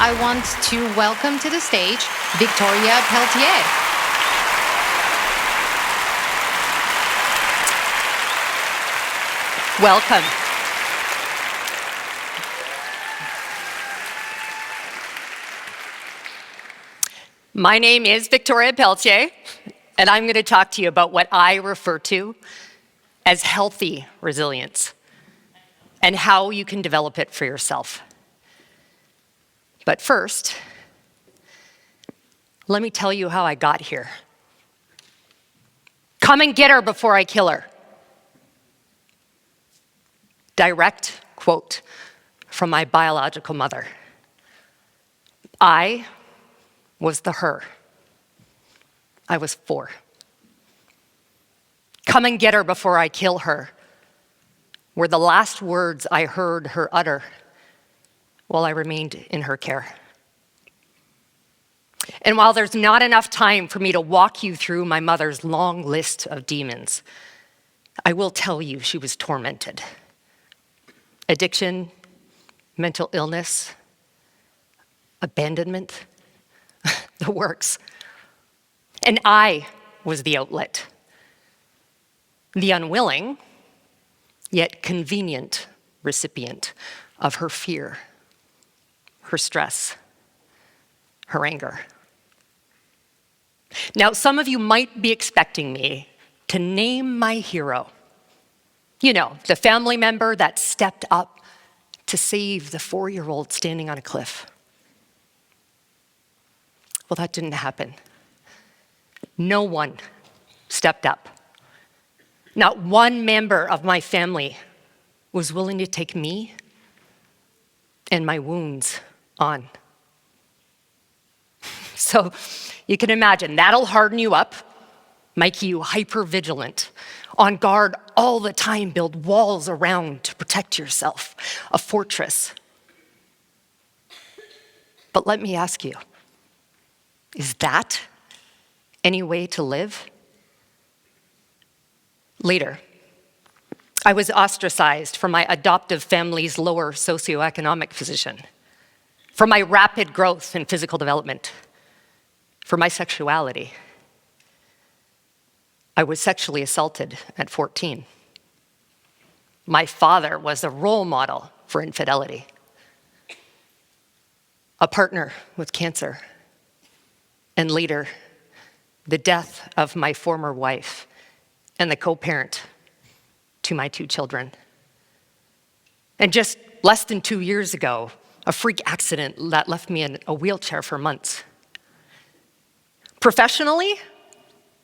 I want to welcome to the stage Victoria Pelletier. Welcome. My name is Victoria Pelletier, and I'm going to talk to you about what I refer to as healthy resilience and how you can develop it for yourself. But first, let me tell you how I got here. Come and get her before I kill her. Direct quote from my biological mother. I was the her. I was 4. Come and get her before I kill her were the last words I heard her utter while I remained in her care. And while there's not enough time for me to walk you through my mother's long list of demons, I will tell you she was tormented. Addiction, mental illness, abandonment, the works. And I was the outlet. The unwilling, yet convenient recipient of her fear, her stress, her anger. Now, some of you might be expecting me to name my hero. You know, the family member that stepped up to save the 4-year-old standing on a cliff. Well, that didn't happen. No one stepped up. Not one member of my family was willing to take me and my wounds on. So you can imagine, that'll harden you up, make you hyper-vigilant, on guard all the time, build walls around to protect yourself, a fortress. But let me ask you, is that any way to live? Later, I was ostracized from my adoptive family's lower socioeconomic position, from my rapid growth in physical development, for my sexuality. I was sexually assaulted at 14. My father was a role model for infidelity. A partner with cancer. And later, the death of my former wife and the co-parent to my 2 children. And just less than 2 years ago, a freak accident that left me in a wheelchair for months. Professionally,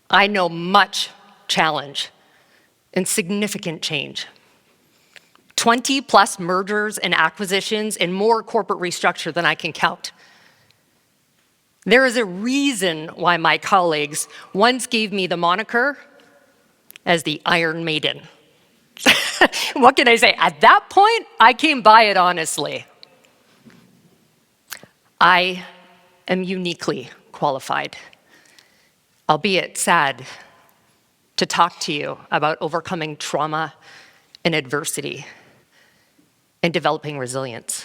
I know much challenge and significant change. 20 plus mergers and acquisitions and more corporate restructure than I can count. There is a reason why my colleagues once gave me the moniker as the Iron Maiden. What can I say? At that point, I came by it honestly. I am uniquely qualified, albeit sad, to talk to you about overcoming trauma and adversity and developing resilience.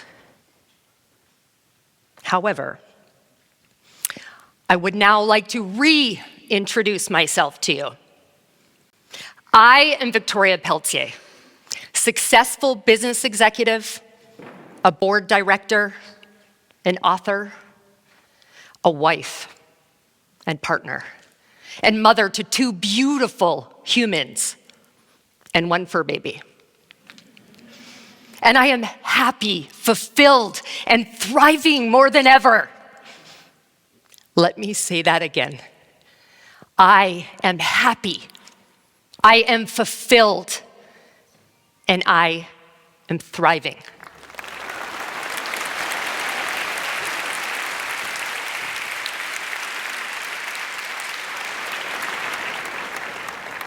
However, I would now like to reintroduce myself to you. I am Victoria Pelletier, successful business executive, a board director, an author, a wife and partner, and mother to 2 beautiful humans and 1 fur baby. And I am happy, fulfilled, and thriving more than ever. Let me say that again. I am happy, I am fulfilled, and I am thriving.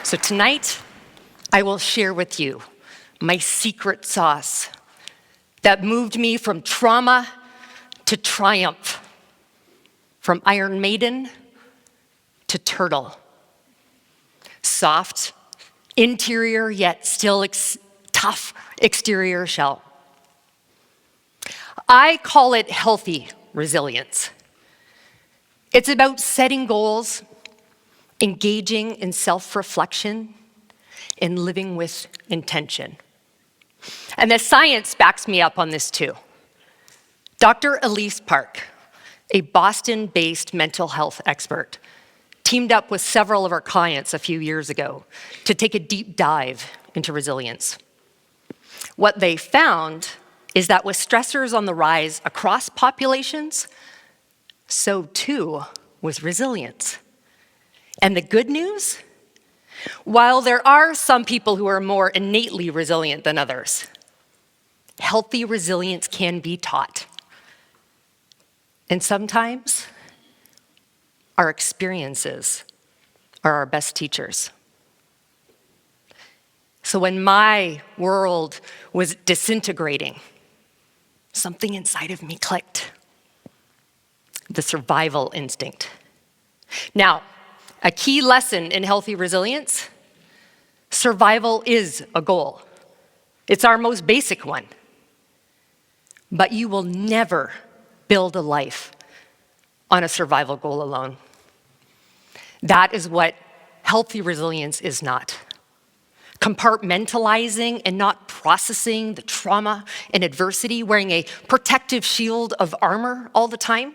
So tonight, I will share with you my secret sauce that moved me from trauma to triumph, from Iron Maiden to turtle. Soft, interior yet still tough exterior shell. I call it healthy resilience. It's about setting goals, engaging in self-reflection, and living with intention. And the science backs me up on this too. Dr. Elise Park, a Boston-based mental health expert, teamed up with several of our clients a few years ago to take a deep dive into resilience. What they found is that with stressors on the rise across populations, so too with resilience. And the good news? While there are some people who are more innately resilient than others, healthy resilience can be taught. And sometimes our experiences are our best teachers. So when my world was disintegrating, something inside of me clicked. The survival instinct. Now, a key lesson in healthy resilience: survival is a goal. It's our most basic one. But you will never build a life on a survival goal alone. That is what healthy resilience is not. Compartmentalizing and not processing the trauma and adversity, wearing a protective shield of armor all the time.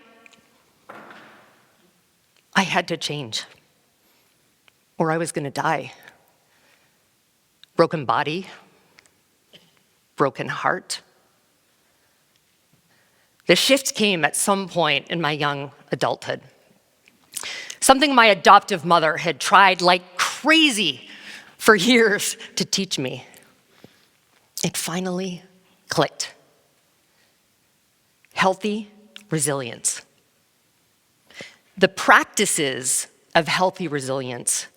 I had to change, or I was going to die. Broken body, broken heart. The shift came at some point in my young adulthood. Something my adoptive mother had tried like crazy for years to teach me. It finally clicked. Healthy resilience. The practices of healthy resilience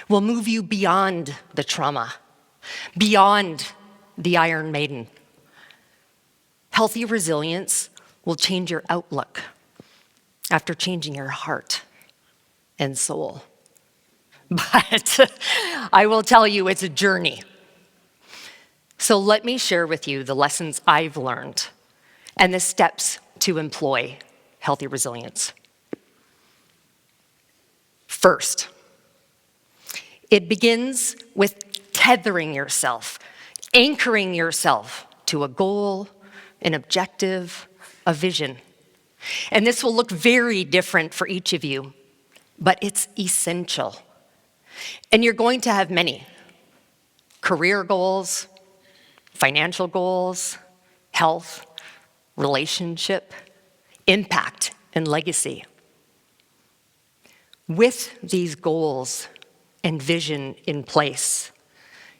will move you beyond the trauma, beyond the Iron Maiden. Healthy resilience will change your outlook after changing your heart and soul. But I will tell you, it's a journey. So let me share with you the lessons I've learned and the steps to employ healthy resilience. First, it begins with tethering yourself, anchoring yourself to a goal, an objective, a vision. And this will look very different for each of you, but it's essential. And you're going to have many: career goals, financial goals, health, relationship, impact, and legacy. With these goals and vision in place,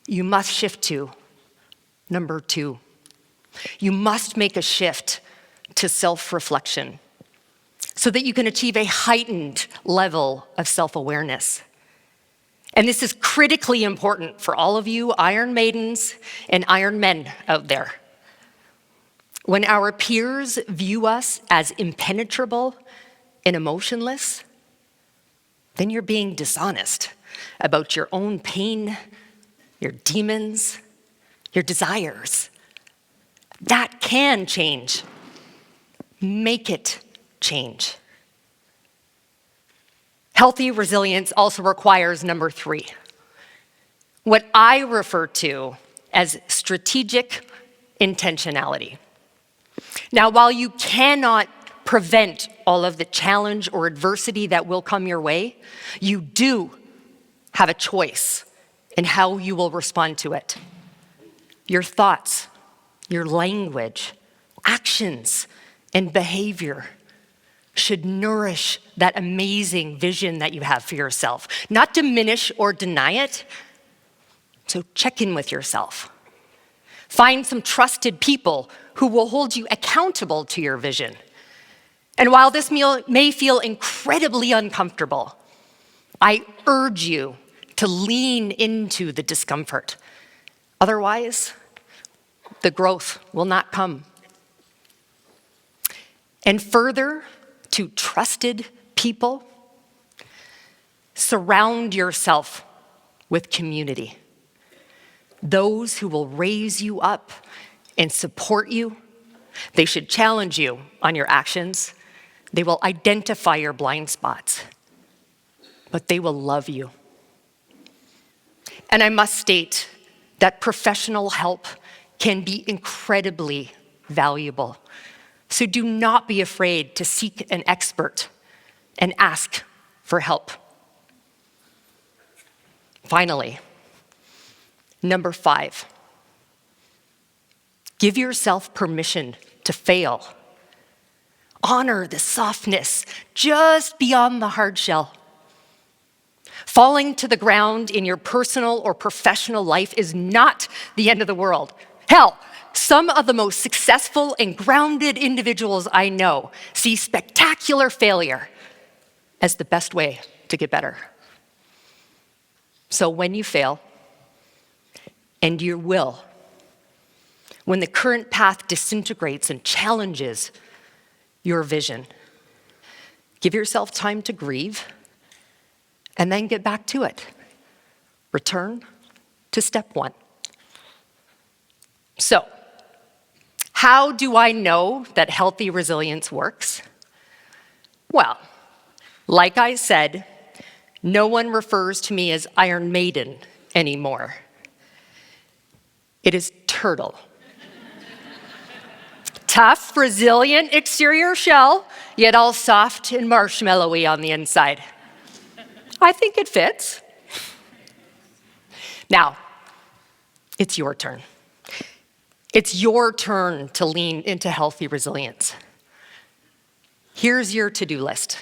you must shift to number 2. You must make a shift to self-reflection so that you can achieve a heightened level of self-awareness. And this is critically important for all of you Iron Maidens and Iron Men out there. When our peers view us as impenetrable and emotionless, then you're being dishonest about your own pain, your demons, your desires. That can change. Make it change. Healthy resilience also requires number 3, what I refer to as strategic intentionality. Now, while you cannot prevent all of the challenge or adversity that will come your way, you do have a choice in how you will respond to it. Your thoughts, your language, actions, and behavior should nourish that amazing vision that you have for yourself, not diminish or deny it. So check in with yourself. Find some trusted people who will hold you accountable to your vision. And while this may feel incredibly uncomfortable, I urge you to lean into the discomfort. Otherwise, the growth will not come. And further, to trusted people, surround yourself with community. Those who will raise you up and support you. They should challenge you on your actions, They will identify your blind spots, but they will love you. And I must state that professional help can be incredibly valuable. So do not be afraid to seek an expert and ask for help. Finally, number 5, give yourself permission to fail. Honor the softness just beyond the hard shell. Falling to the ground in your personal or professional life is not the end of the world. Hell, some of the most successful and grounded individuals I know see spectacular failure as the best way to get better. So when you fail, and you will, when the current path disintegrates and challenges your vision, give yourself time to grieve and then get back to it. Return to step 1. So, how do I know that healthy resilience works? Well, like I said, no one refers to me as Iron Maiden anymore. It is Turtle. Tough, resilient exterior shell, yet all soft and marshmallowy on the inside. I think it fits. Now, it's your turn. It's your turn to lean into healthy resilience. Here's your to-do list.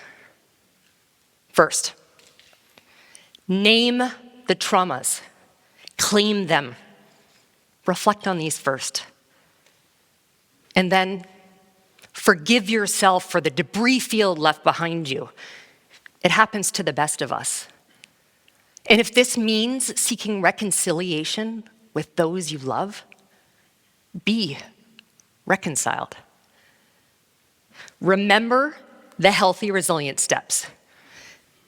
First, name the traumas. Claim them. Reflect on these first. And then forgive yourself for the debris field left behind you. It happens to the best of us. And if this means seeking reconciliation with those you love, be reconciled. Remember the healthy resilience steps.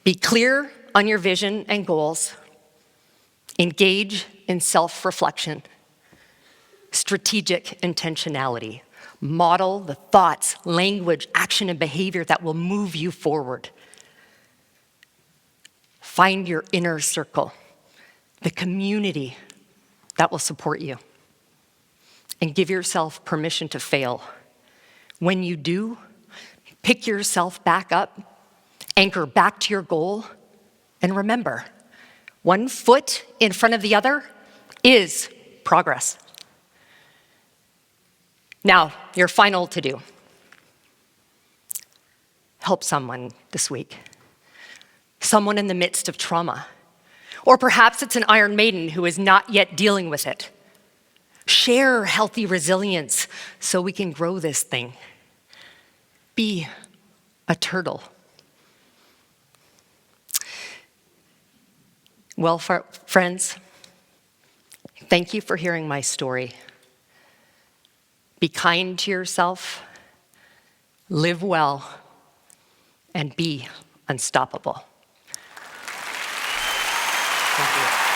Be clear on your vision and goals. Engage in self-reflection. Strategic intentionality. Model the thoughts, language, action, and behavior that will move you forward. Find your inner circle, the community that will support you. And give yourself permission to fail. When you do, pick yourself back up, anchor back to your goal, and remember, one foot in front of the other is progress. Now, your final to-do. Help someone this week. Someone in the midst of trauma. Or perhaps it's an Iron Maiden who is not yet dealing with it. Share healthy resilience so we can grow this thing. Be a turtle. Well, friends, thank you for hearing my story. Be kind to yourself, live well, and be unstoppable. Thank you.